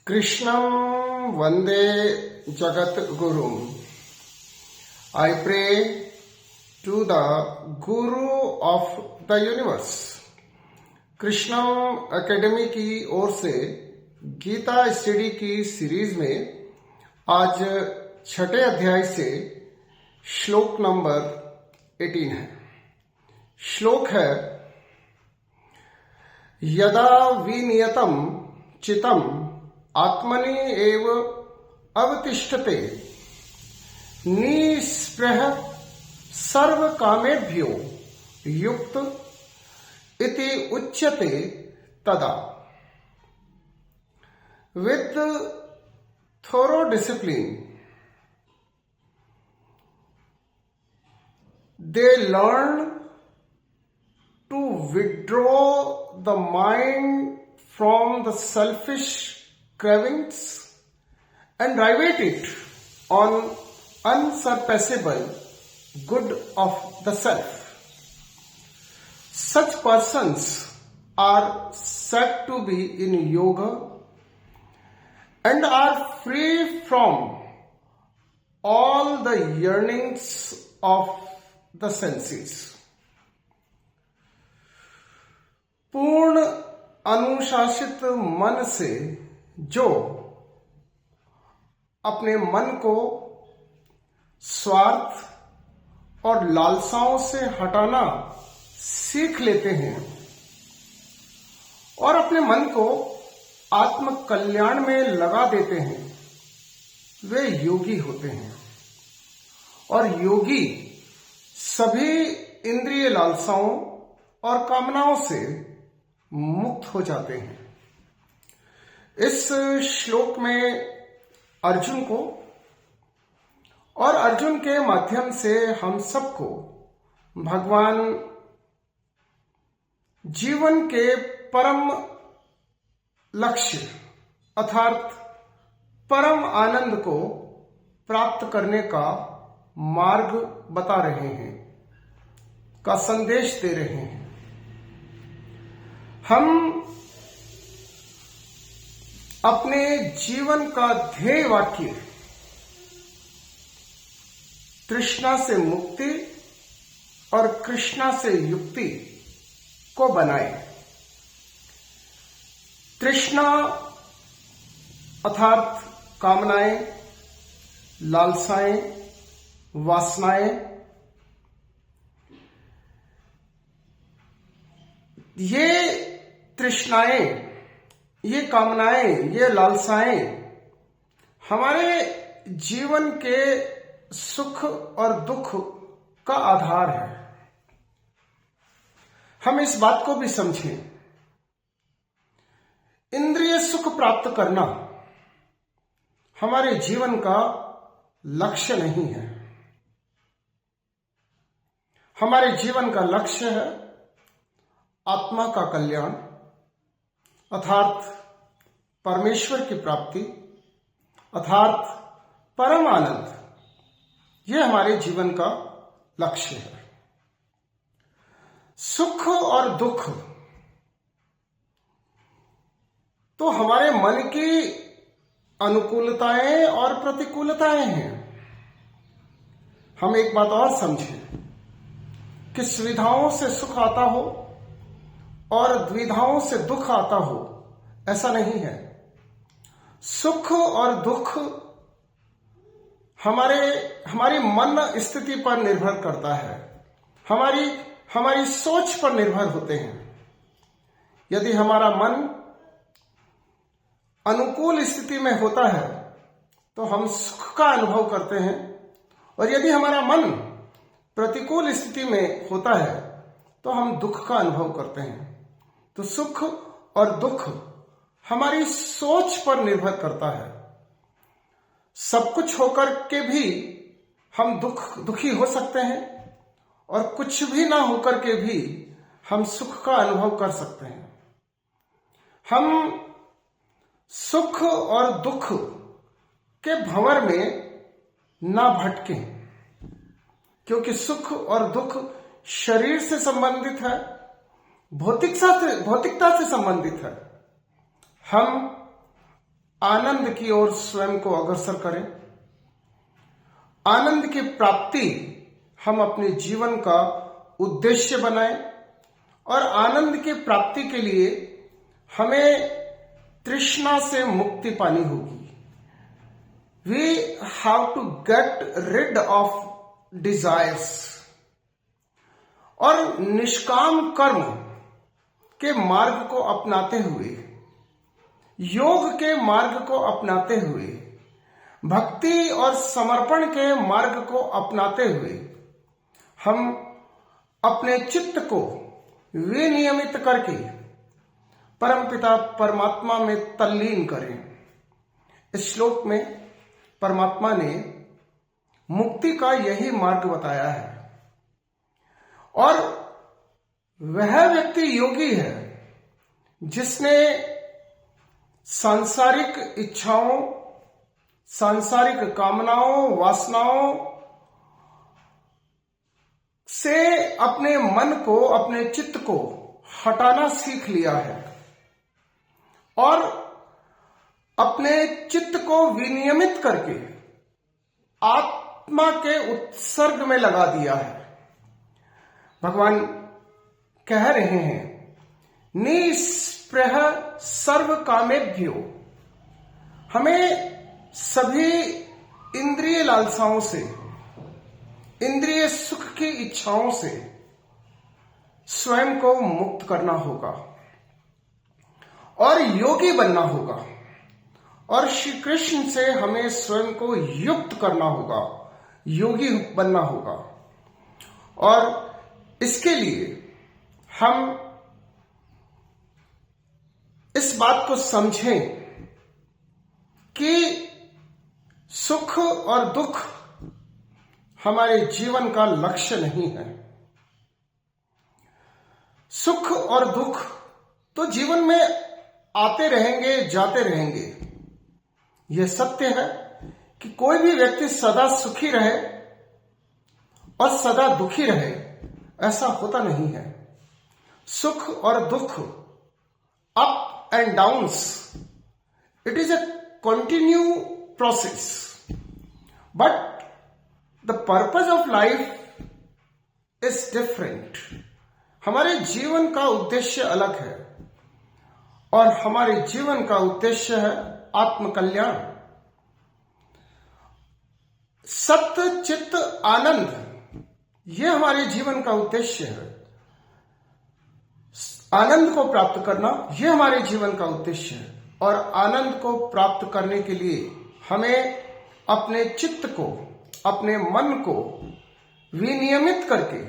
Krishnam Vande Jagat Gurum. I pray to the Guru of the universe. Krishnam academy की ओर से Gita study की series में आज छठे अध्याय से श्लोक नंबर 18 है। श्लोक है, यदा विनियतम चितम आत्मनि एव अवतिष्ठते निस्पृह सर्व कामेभ्यो युक्त इति उच्यते तदा। With thorough discipline, they learn to withdraw the mind from the selfish cravings and rivet it on unsurpassable good of the self. Such persons are said to be in yoga and are free from all the yearnings of the senses. पूर्ण अनुशासित मन से जो अपने मन को स्वार्थ और लालसाओं से हटाना सीख लेते हैं और अपने मन को आत्म कल्याण में लगा देते हैं, वे योगी होते हैं। और योगी सभी इंद्रिय लालसाओं और कामनाओं से मुक्त हो जाते हैं। इस श्लोक में अर्जुन को और अर्जुन के माध्यम से हम सबको भगवान जीवन के परम लक्ष्य अर्थात परम आनंद को प्राप्त करने का मार्ग बता रहे हैं, का संदेश दे रहे हैं। हम अपने जीवन का ध्येय वाक्य तृष्णा से मुक्ति और कृष्णा से युक्ति को बनाए। तृष्णा अर्थात कामनाएं, लालसाएं, वासनाएं, ये तृष्णाएं, ये कामनाएं, ये लालसाएं हमारे जीवन के सुख और दुख का आधार है। हम इस बात को भी समझें, इंद्रिय सुख प्राप्त करना हमारे जीवन का लक्ष्य नहीं है। हमारे जीवन का लक्ष्य है आत्मा का कल्याण अर्थात परमेश्वर की प्राप्ति अर्थात परम आनंद। यह हमारे जीवन का लक्ष्य है। सुख और दुख तो हमारे मन की अनुकूलताएं और प्रतिकूलताएं हैं। हम एक बात और समझें कि सुविधाओं से सुख आता हो और द्विधाओं से दुख आता हो, ऐसा नहीं है। सुख और दुख हमारी मन स्थिति पर निर्भर करता है, हमारी सोच पर निर्भर होते हैं। यदि हमारा मन अनुकूल स्थिति में होता है तो हम सुख का अनुभव करते हैं, और यदि हमारा मन प्रतिकूल स्थिति में होता है तो हम दुख का अनुभव करते हैं। तो सुख और दुख हमारी सोच पर निर्भर करता है। सब कुछ होकर के भी हम दुखी हो सकते हैं और कुछ भी ना होकर के भी हम सुख का अनुभव कर सकते हैं। हम सुख और दुख के भंवर में ना भटकें, क्योंकि सुख और दुख शरीर से संबंधित है, भौतिकता से संबंधित है। हम आनंद की ओर स्वयं को अग्रसर करें। आनंद की प्राप्ति हम अपने जीवन का उद्देश्य बनाएं और आनंद की प्राप्ति के लिए हमें तृष्णा से मुक्ति पानी होगी। We have to get rid of desires। और निष्काम कर्म के मार्ग को अपनाते हुए, योग के मार्ग को अपनाते हुए, भक्ति और समर्पण के मार्ग को अपनाते हुए हम अपने चित्त को विनियमित करके परमपिता परमात्मा में तल्लीन करें। इस श्लोक में परमात्मा ने मुक्ति का यही मार्ग बताया है और वह व्यक्ति योगी है जिसने सांसारिक इच्छाओं, सांसारिक कामनाओं, वासनाओं से अपने मन को, अपने चित्त को हटाना सीख लिया है और अपने चित्त को विनियमित करके आत्मा के उत्सर्ग में लगा दिया है। भगवान कह रहे हैं, निस्पृह सर्व कामेभ्यो। हमें सभी इंद्रिय लालसाओं से, इंद्रिय सुख की इच्छाओं से स्वयं को मुक्त करना होगा और योगी बनना होगा और श्री कृष्ण से हमें स्वयं को युक्त करना होगा, योगी बनना होगा। और इसके लिए हम इस बात को समझें कि सुख और दुख हमारे जीवन का लक्ष्य नहीं है। सुख और दुख तो जीवन में आते रहेंगे, जाते रहेंगे। यह सत्य है कि कोई भी व्यक्ति सदा सुखी रहे और सदा दुखी रहे, ऐसा होता नहीं है। सुख और दुख, up and downs, it is a continue process, but the purpose of life is different. हमारे जीवन का उद्देश्य अलग है और हमारे जीवन का उद्देश्य है आत्मकल्याण। सत्य चित्त आनंद, यह हमारे जीवन का उद्देश्य है। आनंद को प्राप्त करना, यह हमारे जीवन का उद्देश्य है और आनंद को प्राप्त करने के लिए हमें अपने चित्त को, अपने मन को विनियमित करके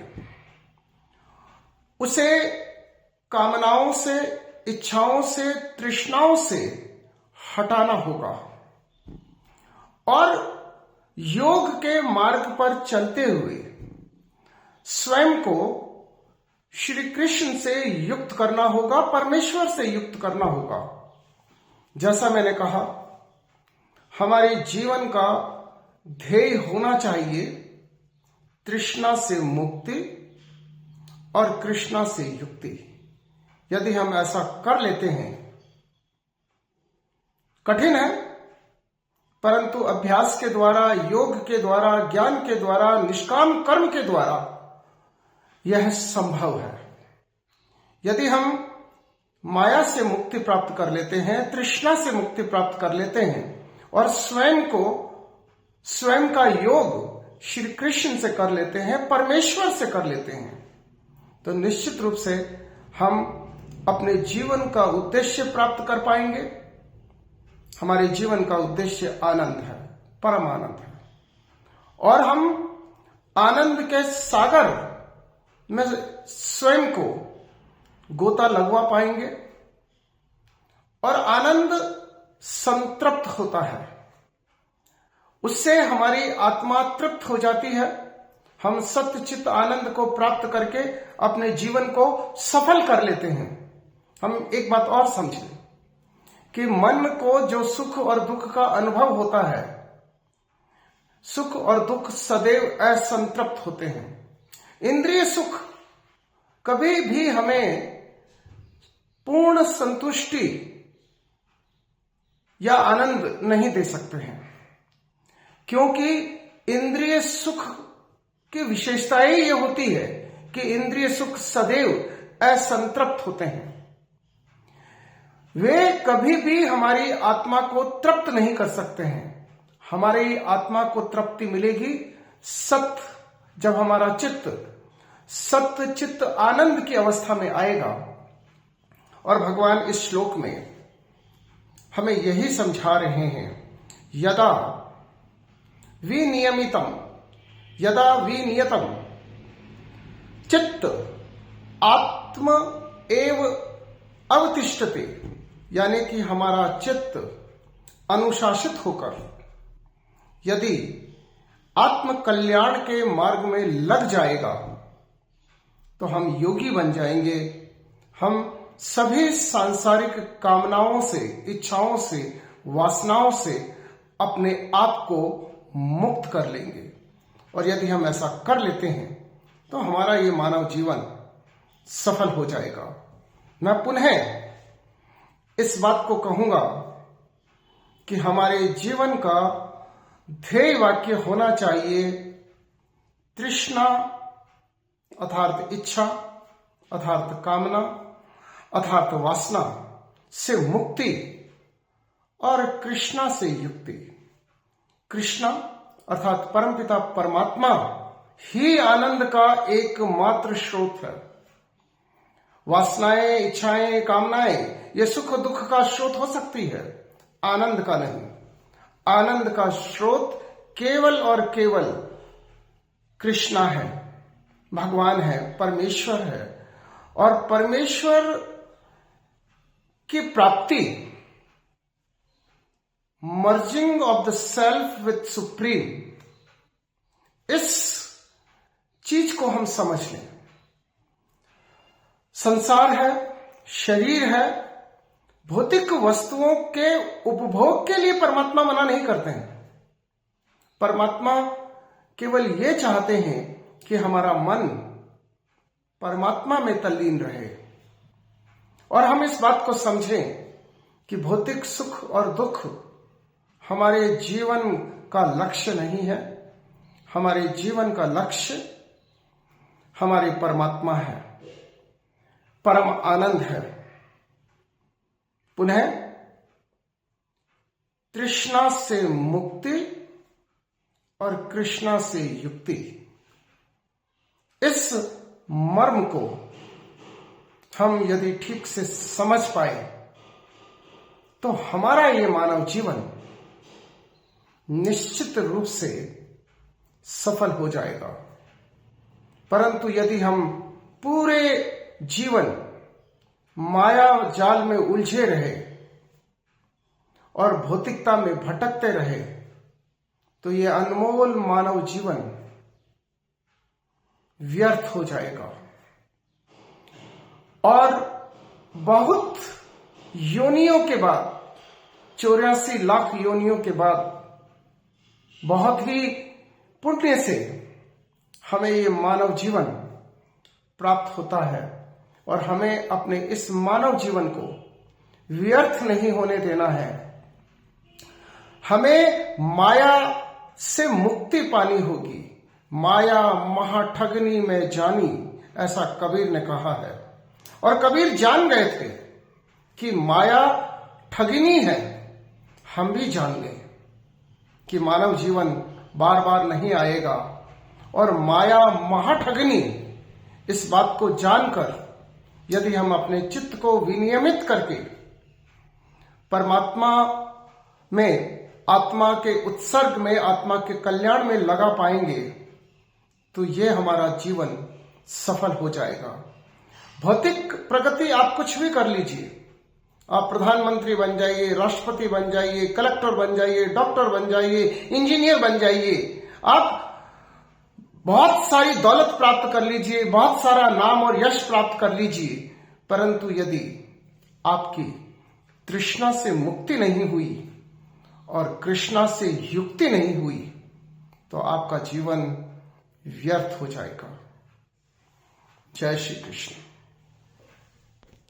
उसे कामनाओं से, इच्छाओं से, तृष्णाओं से हटाना होगा और योग के मार्ग पर चलते हुए स्वयं को श्री कृष्ण से युक्त करना होगा, परमेश्वर से युक्त करना होगा। जैसा मैंने कहा, हमारे जीवन का ध्येय होना चाहिए तृष्णा से मुक्ति और कृष्णा से युक्ति। यदि हम ऐसा कर लेते हैं, कठिन है, परंतु अभ्यास के द्वारा, योग के द्वारा, ज्ञान के द्वारा, निष्काम कर्म के द्वारा यह संभव है। यदि हम माया से मुक्ति प्राप्त कर लेते हैं, तृष्णा से मुक्ति प्राप्त कर लेते हैं और स्वयं को, स्वयं का योग श्री कृष्ण से कर लेते हैं, परमेश्वर से कर लेते हैं, तो निश्चित रूप से हम अपने जीवन का उद्देश्य प्राप्त कर पाएंगे। हमारे जीवन का उद्देश्य आनंद है, परम आनंद है और हम आनंद के सागर में स्वयं को गोता लगवा पाएंगे और आनंद संतृप्त होता है, उससे हमारी आत्मा तृप्त हो जाती है। हम सत्य चित्त आनंद को प्राप्त करके अपने जीवन को सफल कर लेते हैं। हम एक बात और समझें कि मन को जो सुख और दुख का अनुभव होता है, सुख और दुख सदैव असंतृप्त होते हैं। इंद्रिय सुख कभी भी हमें पूर्ण संतुष्टि या आनंद नहीं दे सकते हैं, क्योंकि इंद्रिय सुख की विशेषताएं ये होती है कि इंद्रिय सुख सदैव असंतृप्त होते हैं। वे कभी भी हमारी आत्मा को तृप्त नहीं कर सकते हैं। हमारी आत्मा को तृप्ति मिलेगी जब हमारा चित्त सत्य चित्त आनंद की अवस्था में आएगा। और भगवान इस श्लोक में हमें यही समझा रहे हैं, यदा विनियतम चित्त आत्म एव अवतिष्ठते, यानी कि हमारा चित्त अनुशासित होकर यदि आत्म कल्याण के मार्ग में लग जाएगा तो हम योगी बन जाएंगे। हम सभी सांसारिक कामनाओं से, इच्छाओं से, वासनाओं से अपने आप को मुक्त कर लेंगे। और यदि हम ऐसा कर लेते हैं तो हमारा ये मानव जीवन सफल हो जाएगा। मैं पुनः इस बात को कहूंगा कि हमारे जीवन का ध्येय वाक्य होना चाहिए तृष्णा अर्थात इच्छा, अर्थात कामना, अर्थात वासना से मुक्ति और कृष्णा से युक्ति। कृष्णा अर्थात परमपिता परमात्मा ही आनंद का एकमात्र स्रोत है। वासनाएं, इच्छाएं, कामनाएं ये सुख दुख का स्रोत हो सकती है, आनंद का नहीं। आनंद का स्रोत केवल और केवल कृष्णा है, भगवान है, परमेश्वर है। और परमेश्वर की प्राप्ति, merging of the self with supreme, इस चीज को हम समझ लें। संसार है, शरीर है, भौतिक वस्तुओं के उपभोग के लिए परमात्मा मना नहीं करते हैं। परमात्मा केवल ये चाहते हैं कि हमारा मन परमात्मा में तल्लीन रहे। और हम इस बात को समझें कि भौतिक सुख और दुख हमारे जीवन का लक्ष्य नहीं है। हमारे जीवन का लक्ष्य हमारे परमात्मा है, परम आनंद है। पुनः तृष्णा से मुक्ति और कृष्णा से युक्ति, इस मर्म को हम यदि ठीक से समझ पाए तो हमारा ये मानव जीवन निश्चित रूप से सफल हो जाएगा। परंतु यदि हम पूरे जीवन माया जाल में उलझे रहे और भौतिकता में भटकते रहे तो ये अनमोल मानव जीवन व्यर्थ हो जाएगा। और बहुत योनियों के बाद, 84 लाख योनियों के बाद, बहुत ही पुण्य से हमें ये मानव जीवन प्राप्त होता है। और हमें अपने इस मानव जीवन को व्यर्थ नहीं होने देना है। हमें माया से मुक्ति पानी होगी। माया महाठगनी में जानी, ऐसा कबीर ने कहा है। और कबीर जान गए थे कि माया ठगनी है। हम भी जान गए कि मानव जीवन बार बार नहीं आएगा। और माया महाठगनी, इस बात को जानकर यदि हम अपने चित्त को विनियमित करके परमात्मा में, आत्मा के उत्सर्ग में, आत्मा के कल्याण में लगा पाएंगे तो ये हमारा जीवन सफल हो जाएगा। भौतिक प्रगति आप कुछ भी कर लीजिए, आप प्रधानमंत्री बन जाइए, राष्ट्रपति बन जाइए, कलेक्टर बन जाइए, डॉक्टर बन जाइए, इंजीनियर बन जाइए, आप बहुत सारी दौलत प्राप्त कर लीजिए, बहुत सारा नाम और यश प्राप्त कर लीजिए, परंतु यदि आपकी तृष्णा से मुक्ति नहीं हुई और कृष्णा से युक्ति नहीं हुई तो आपका जीवन व्यर्थ हो जाएगा। जय श्री कृष्ण।